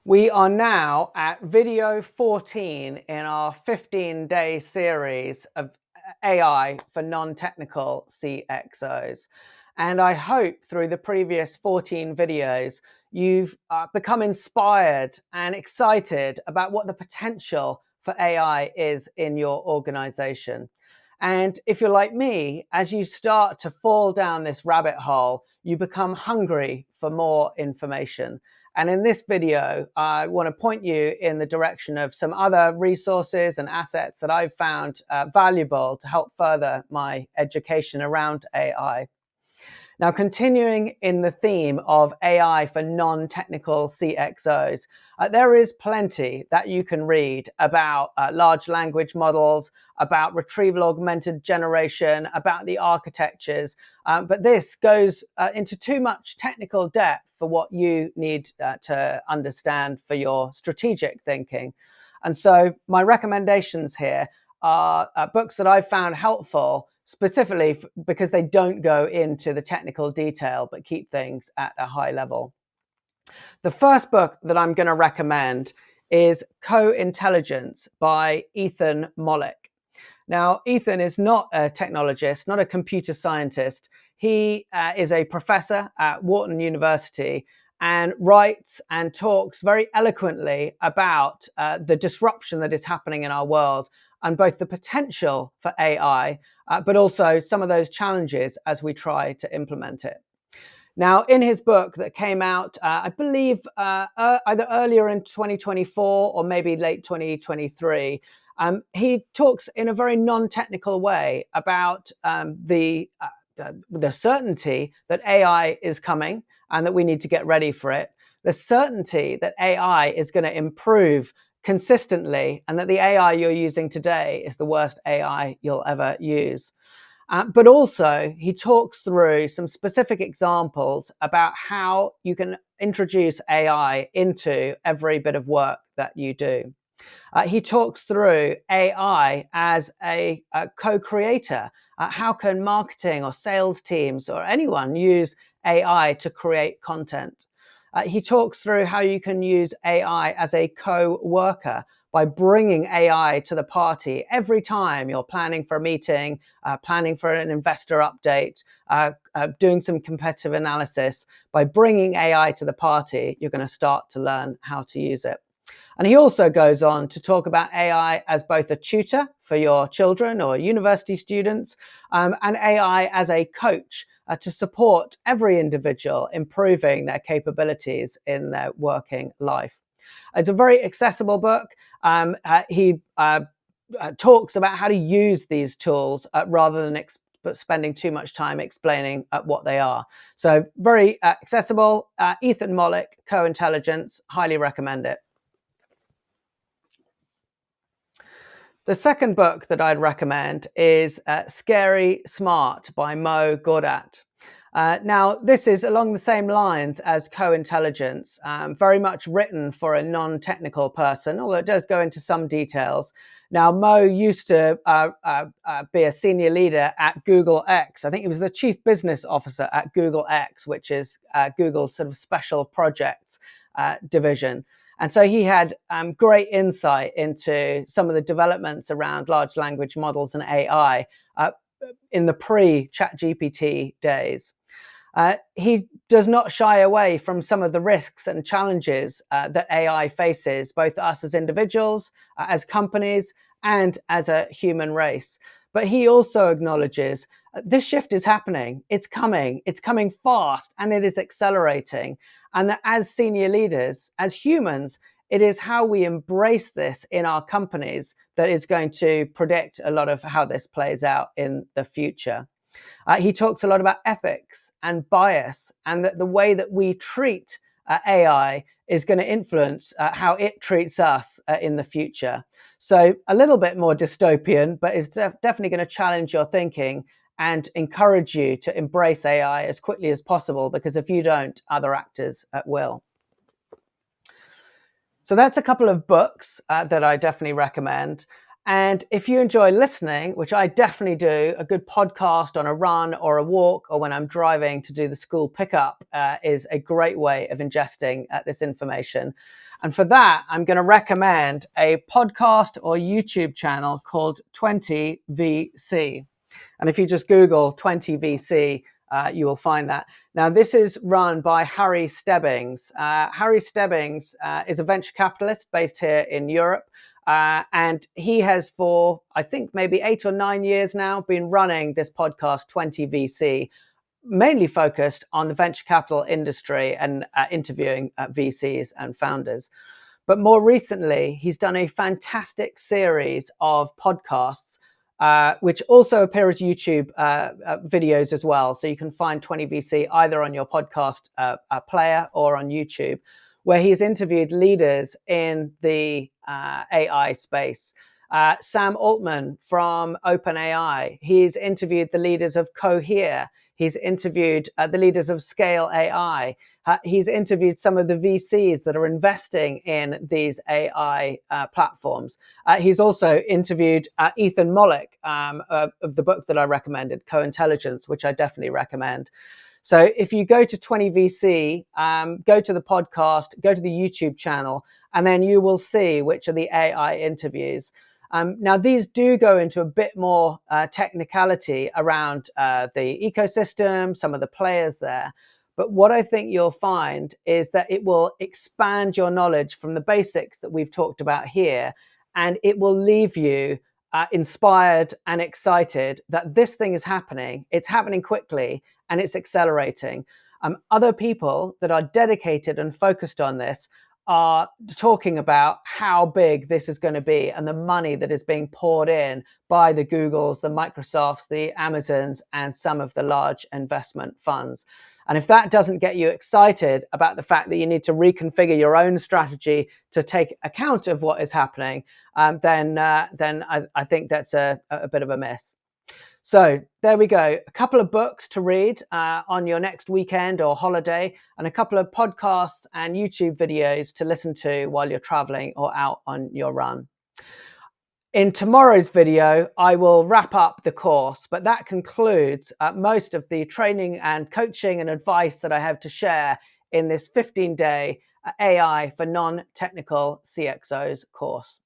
We are now at video 14 in our 15-day series of AI for non-technical CxOs. And I hope through the previous 14 videos, you've become inspired and excited about what the potential for AI is in your organization. And if you're like me, as you start to fall down this rabbit hole, you become hungry for more information. And in this video, I want to point you in the direction of some other resources and assets that I've found valuable to help further my education around AI. Now, continuing in the theme of AI for non-technical CxOs, there is plenty that you can read about large language models, about retrieval augmented generation, about the architectures, but this goes into too much technical depth for what you need to understand for your strategic thinking. And so my recommendations here are books that I've found helpful specifically because they don't go into the technical detail but keep things at a high level. The first book that I'm going to recommend is Co-Intelligence by Ethan Mollick. Now, Ethan is not a technologist, not a computer scientist. He is a professor at Wharton University and writes and talks very eloquently about the disruption that is happening in our world and both the potential for AI, but also some of those challenges as we try to implement it. Now, in his book that came out, I believe either earlier in 2024 or maybe late 2023, he talks in a very non-technical way about the certainty that AI is coming and that we need to get ready for it, the certainty that AI is going to improve consistently and that the AI you're using today is the worst AI you'll ever use. But also, he talks through some specific examples about how you can introduce AI into every bit of work that you do. He talks through AI as a co-creator. How can marketing or sales teams or anyone use AI to create content? He talks through how you can use AI as a co-worker by bringing AI to the party every time you're planning for a meeting, planning for an investor update, doing some competitive analysis. By bringing AI to the party, you're going to start to learn how to use it. And he also goes on to talk about AI as both a tutor for your children or university students, and AI as a coach to support every individual improving their capabilities in their working life. It's a very accessible book. He talks about how to use these tools rather than spending too much time explaining what they are. So very accessible. Ethan Mollick, Co-Intelligence, highly recommend it. The second book that I'd recommend is Scary Smart by Gawdat. Now, this is along the same lines as Co-Intelligence, very much written for a non-technical person, although it does go into some details. Now, Mo used to be a senior leader at Google X. I think he was the chief business officer at Google X, which is Google's sort of special projects division. And so he had great insight into some of the developments around large language models and AI in the pre-ChatGPT days. He does not shy away from some of the risks and challenges that AI faces, both us as individuals, as companies, and as a human race. But he also acknowledges this shift is happening, it's coming fast, and it is accelerating. And that as senior leaders, as humans, it is how we embrace this in our companies that is going to predict a lot of how this plays out in the future. He talks a lot about ethics and bias, and that the way that we treat AI is going to influence how it treats us in the future. So a little bit more dystopian, but it's definitely going to challenge your thinking and encourage you to embrace AI as quickly as possible, because if you don't, other actors will. So that's a couple of books that I definitely recommend. And if you enjoy listening, which I definitely do, a good podcast on a run or a walk or when I'm driving to do the school pickup is a great way of ingesting this information. And for that, I'm going to recommend a podcast or YouTube channel called 20VC. And if you just Google 20VC, you will find that. Now, this is run by Harry Stebbings. Harry Stebbings is a venture capitalist based here in Europe. And he has, for I think maybe 8 or 9 years now, been running this podcast 20VC, mainly focused on the venture capital industry and interviewing VCs and founders. But more recently, he's done a fantastic series of podcasts, which also appear as YouTube videos as well. So you can find 20VC either on your podcast player or on YouTube, where he's interviewed leaders in the AI space. Sam Altman from OpenAI, he's interviewed the leaders of Cohere. He's interviewed the leaders of Scale AI. He's interviewed some of the VCs that are investing in these AI platforms. He's also interviewed Ethan Mollick of the book that I recommended, Co-Intelligence, which I definitely recommend. So if you go to 20VC, go to the podcast, go to the YouTube channel, and then you will see which are the AI interviews. Now, these do go into a bit more technicality around the ecosystem, some of the players there. But what I think you'll find is that it will expand your knowledge from the basics that we've talked about here, and it will leave you inspired and excited that this thing is happening. It's happening quickly, and it's accelerating. Other people that are dedicated and focused on this are talking about how big this is going to be and the money that is being poured in by the Googles, the Microsofts, the Amazons, and some of the large investment funds. And if that doesn't get you excited about the fact that you need to reconfigure your own strategy to take account of what is happening, then I think that's a bit of a miss. So there we go. A couple of books to read on your next weekend or holiday, and a couple of podcasts and YouTube videos to listen to while you're traveling or out on your run. In tomorrow's video, I will wrap up the course, but that concludes most of the training and coaching and advice that I have to share in this 15-day AI for non-technical CxOs course.